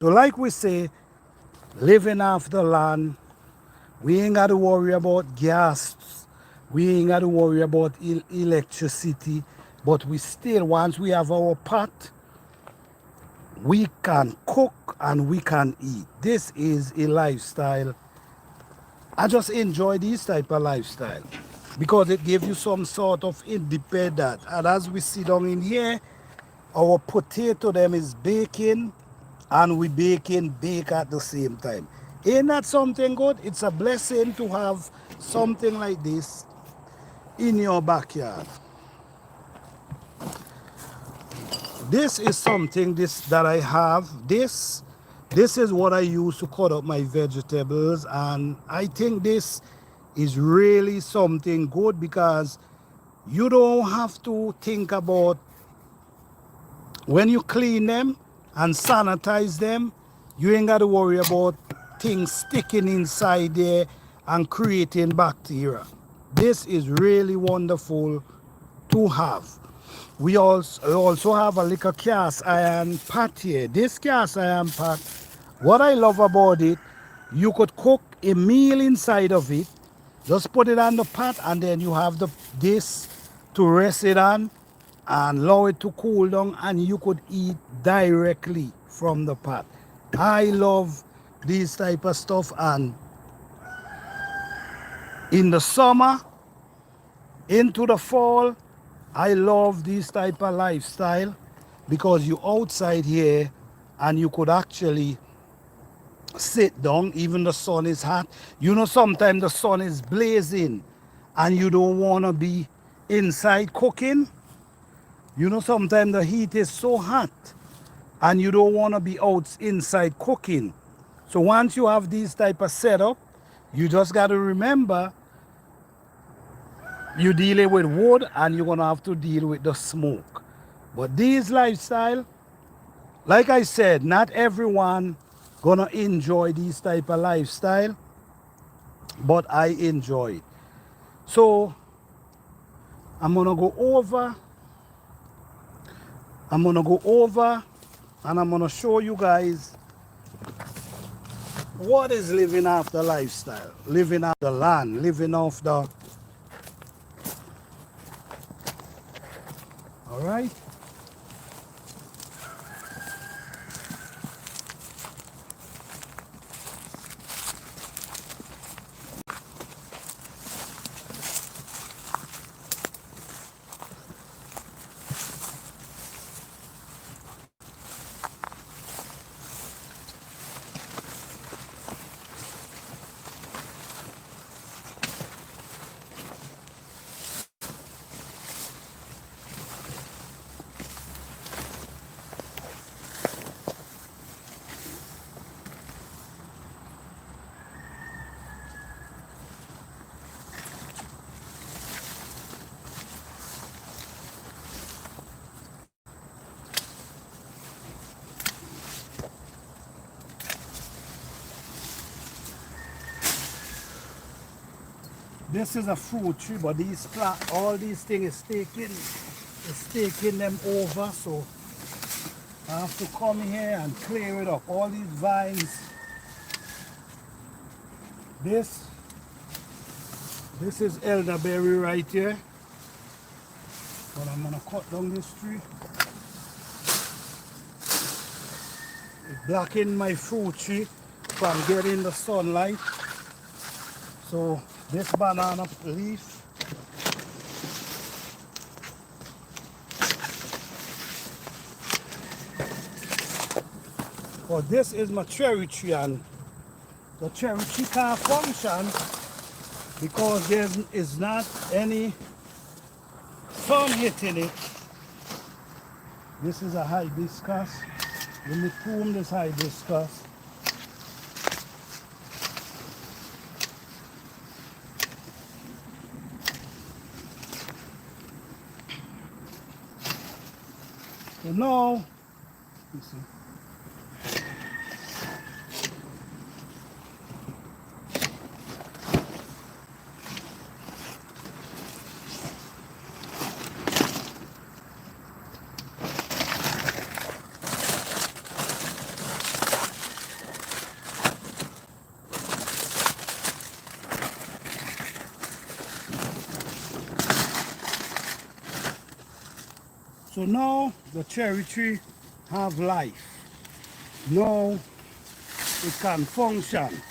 So like we say, living off the land, we ain't got to worry about gas. We ain't got to worry about electricity. But we still, once we have our pot, we can cook and we can eat. This is a lifestyle. I just enjoy this type of lifestyle because it gives you some sort of independence. And as we sit down in here, our potato them is baking and we bake at the same time. Ain't that something good? It's a blessing to have something like this in your backyard. This is something this that I have. This is what I use to cut up my vegetables, and I think this is really something good because you don't have to think about when you clean them and sanitize them, you ain't got to worry about things sticking inside there and creating bacteria. This is really wonderful to have. We also have a little cast iron pot here. This cast iron pot, what I love about it, you could cook a meal inside of it. Just put it on the pot and then you have this to rest it on and allow it to cool down and you could eat directly from the pot. I love this type of stuff, and in the summer into the fall, I love this type of lifestyle because you outside here and you could actually sit down even the sun is hot. You know, sometimes the sun is blazing and you don't want to be inside cooking. You know, sometimes the heat is so hot and you don't want to be out inside cooking. So once you have this type of setup, you just got to remember you're dealing with wood and you're gonna have to deal with the smoke. But these lifestyle, like I said, not everyone gonna enjoy this type of lifestyle, but I enjoy it. So I'm gonna go over, I'm gonna go over and I'm gonna show you guys what is living off the lifestyle, living off the land, living off the, all right? This is a fruit tree, but these plant, all these things is taking them over. So I have to come here and clear it up. All these vines. This is elderberry right here. But I'm gonna cut down this tree. It's blocking my fruit tree from getting the sunlight. So this banana leaf, well, this is my cherry tree, and the cherry tree can't function because there is not any sun hitting it. This is a hibiscus. Let me prune this hibiscus. So now, you see, So now the cherry tree have life. Now it can function.